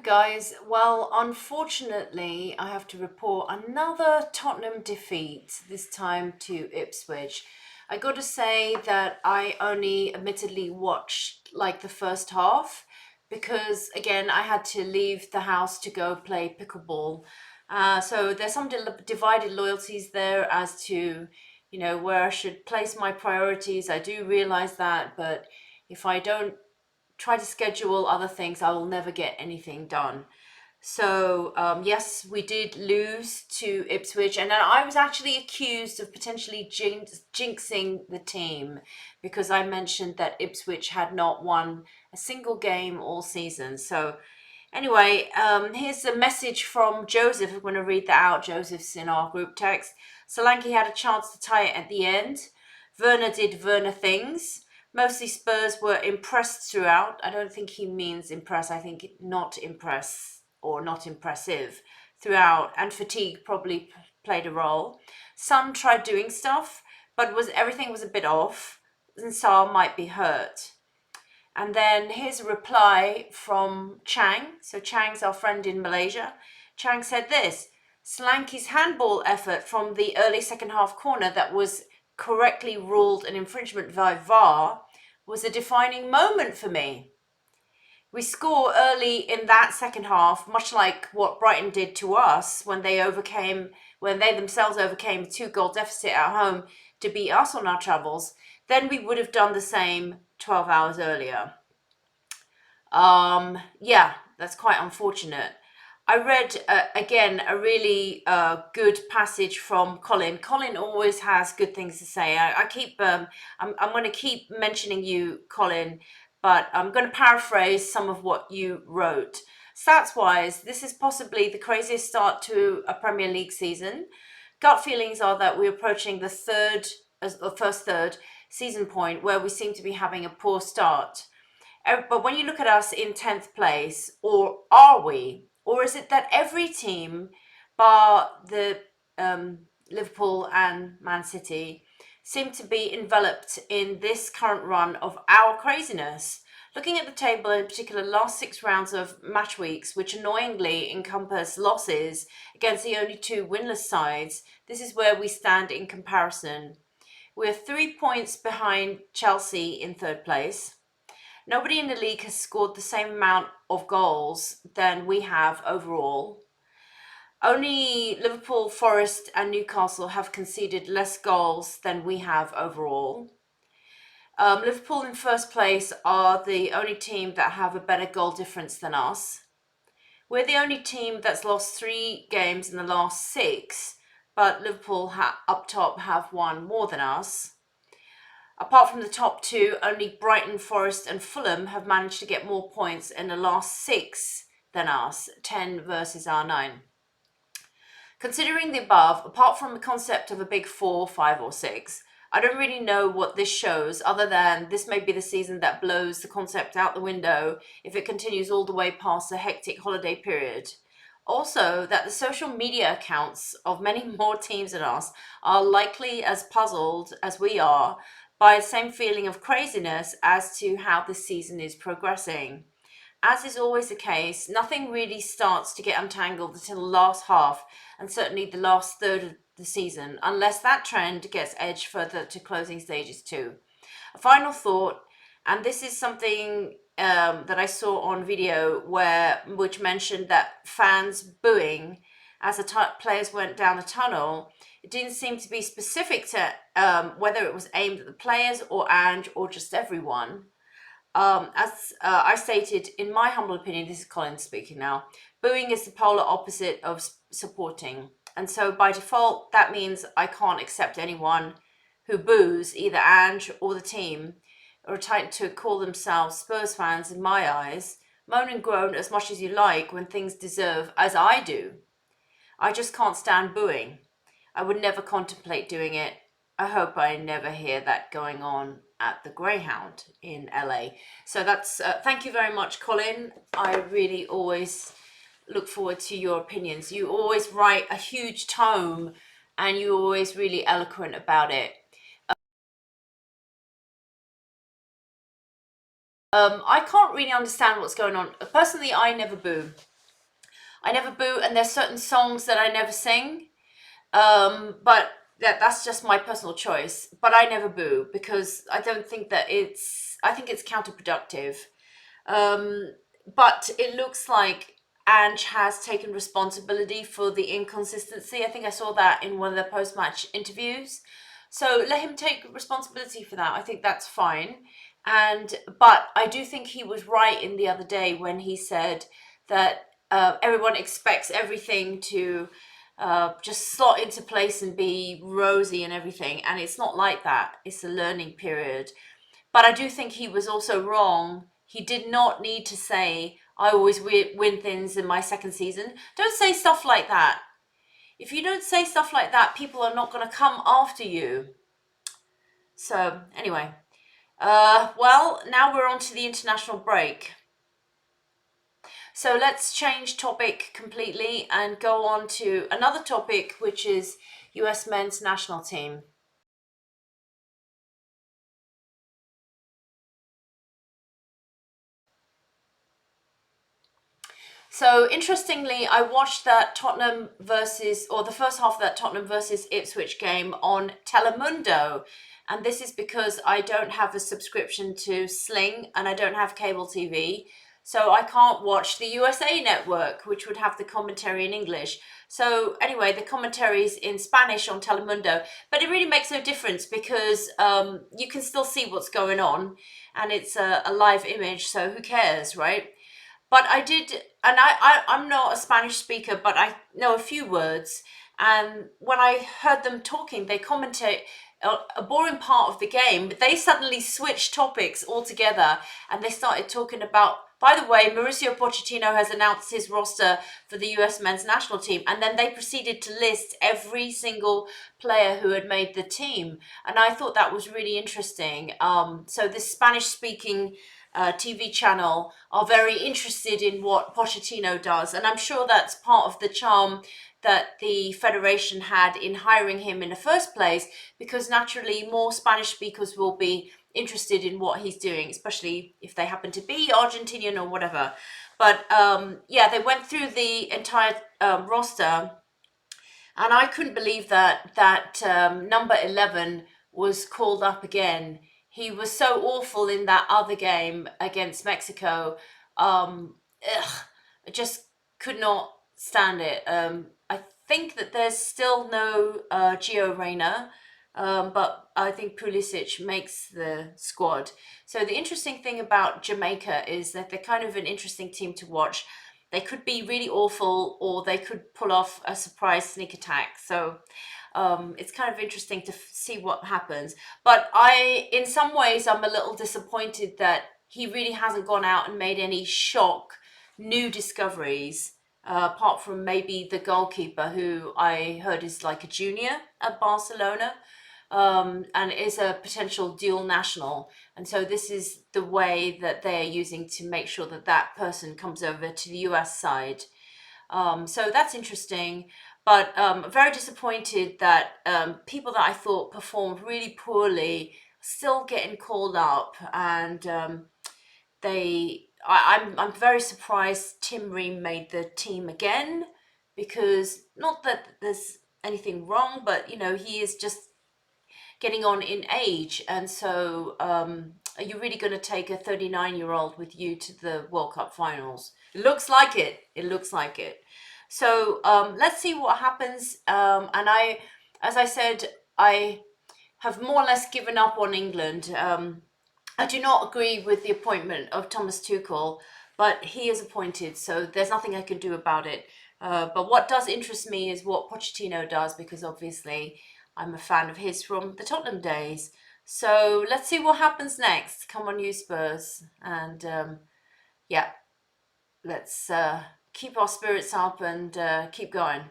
guys. Well, unfortunately, I have to report another Tottenham defeat, this time to Ipswich. I got to say that I only admittedly watched like the first half because, again, I had to leave the house to go play pickleball. So there's some divided loyalties there as to, where I should place my priorities. I do realize that, but if I don't try to schedule other things, I will never get anything done. So, yes, we did lose to Ipswich, and I was actually accused of potentially jinxing the team because I mentioned that Ipswich had not won a single game all season. So, anyway, here's a message from Joseph. I'm going to read that out. Joseph's in our group text. Solanke had a chance to tie it at the end. Werner did Werner things. Mostly Spurs were impressed throughout. I don't think he means impress. I think not impress or not impressive throughout. And fatigue probably played a role. Son tried doing stuff, but everything was a bit off. And Sarr might be hurt. And then here's a reply from Chang. So Chang's our friend in Malaysia. Chang said this: Solanke's handball effort from the early second half corner that was correctly ruled an infringement by VAR was a defining moment for me. We score early in that second half, much like what Brighton did to us when they themselves overcame a 2-goal deficit at home to beat us on our travels. Then we would have done the same 12 hours earlier. Yeah, that's quite unfortunate. I read again a really good passage from Colin. Colin always has good things to say. I'm going to keep mentioning you, Colin, but I'm going to paraphrase some of what you wrote. Stats wise, this is possibly the craziest start to a Premier League season. Gut feelings are that we're approaching the first third season point where we seem to be having a poor start. But when you look at us in 10th place, or are we? Or is it that every team, bar the Liverpool and Man City, seem to be enveloped in this current run of our craziness? Looking at the table, in particular, last 6 rounds of match weeks, which annoyingly encompass losses against the only 2 winless sides, this is where we stand in comparison. We're 3 points behind Chelsea in 3rd place. Nobody in the league has scored the same amount of goals than we have overall. Only Liverpool, Forest and Newcastle have conceded less goals than we have overall. Liverpool in first place are the only team that have a better goal difference than us. We're the only team that's lost 3 games in the last 6, but Liverpool up top have won more than us. Apart from the top 2, only Brighton, Forest and Fulham have managed to get more points in the last 6 than us, 10 versus our 9. Considering the above, apart from the concept of a big 4, 5 or 6, I don't really know what this shows other than this may be the season that blows the concept out the window if it continues all the way past the hectic holiday period. Also, that the social media accounts of many more teams than us are likely as puzzled as we are by the same feeling of craziness as to how the season is progressing. As is always the case, nothing really starts to get untangled until the last half and certainly the last third of the season, unless that trend gets edged further to closing stages too. A final thought, and this is something that I saw on video which mentioned that fans booing as the players went down the tunnel. It didn't seem to be specific to whether it was aimed at the players or just everyone. As I stated, in my humble opinion, this is Colin speaking now, booing is the polar opposite of supporting. And so by default, that means I can't accept anyone who boos either Ange or the team, or attempt to call themselves Spurs fans in my eyes. Moan and groan as much as you like when things deserve, as I do. I just can't stand booing. I would never contemplate doing it. I hope I never hear that going on at the Greyhound in LA. So that's, thank you very much, Colin. I really always look forward to your opinions. You always write a huge tome and you're always really eloquent about it. I can't really understand what's going on. Personally, I never boo. I never boo, and there's certain songs that I never sing. But that's just my personal choice. But I never boo because I don't think that I think it's counterproductive. Um, but it looks like Ange has taken responsibility for the inconsistency. I think I saw that in one of the post-match interviews. So let him take responsibility for that. I think that's fine. But I do think he was right in the other day when he said that everyone expects everything to just slot into place and be rosy and everything, and it's not like that. It's a learning period. But I do think he was also wrong. He did not need to say, I always win things in my second season. Don't say stuff like that. If you don't say stuff like that, people are not going to come after you. So, anyway. Well, now we're on to the international break. So let's change topic completely and go on to another topic, which is US men's national team. So interestingly, I watched that Tottenham versus, or the first half of that Tottenham versus Ipswich game on Telemundo. And this is because I don't have a subscription to Sling and I don't have cable TV. So I can't watch the USA network, which would have the commentary in English. So anyway, the commentary is in Spanish on Telemundo, but it really makes no difference because you can still see what's going on and it's a live image. So who cares, right? But I did, and I'm not a Spanish speaker, but I know a few words. And when I heard them talking, they commentate a boring part of the game. They suddenly switched topics altogether and they started talking about, by the way, Mauricio Pochettino has announced his roster for the US men's national team. And then they proceeded to list every single player who had made the team. And I thought that was really interesting. So this Spanish speaking TV channel are very interested in what Pochettino does. And I'm sure that's part of the charm that the Federation had in hiring him in the first place, because naturally more Spanish speakers will be interested in what he's doing, especially if they happen to be Argentinian or whatever. But yeah, they went through the entire roster, and I couldn't believe that number 11 was called up again. He was so awful in that other game against Mexico. Ugh, I just could not stand it. I think that there's still no Gio Reyna, but I think Pulisic makes the squad. So the interesting thing about Jamaica is that they're kind of an interesting team to watch. They could be really awful, or they could pull off a surprise sneak attack. So it's kind of interesting to see what happens. But in some ways, I'm a little disappointed that he really hasn't gone out and made any shock new discoveries, apart from maybe the goalkeeper, who I heard is like a junior at Barcelona, and is a potential dual national. And so this is the way that they're using to make sure that that person comes over to the US side. So that's interesting, but very disappointed that people that I thought performed really poorly still getting called up, and I'm very surprised Tim Ream made the team again, because not that there's anything wrong, but you know, he is just getting on in age. And so, are you really going to take a 39-year-old with you to the World Cup finals? It looks like it. It looks like it. So, let's see what happens. And as I said, I have more or less given up on England. I do not agree with the appointment of Thomas Tuchel, but he is appointed, so there's nothing I can do about it. But what does interest me is what Pochettino does, because obviously I'm a fan of his from the Tottenham days. So let's see what happens next. Come on, you Spurs. And yeah, let's keep our spirits up and keep going.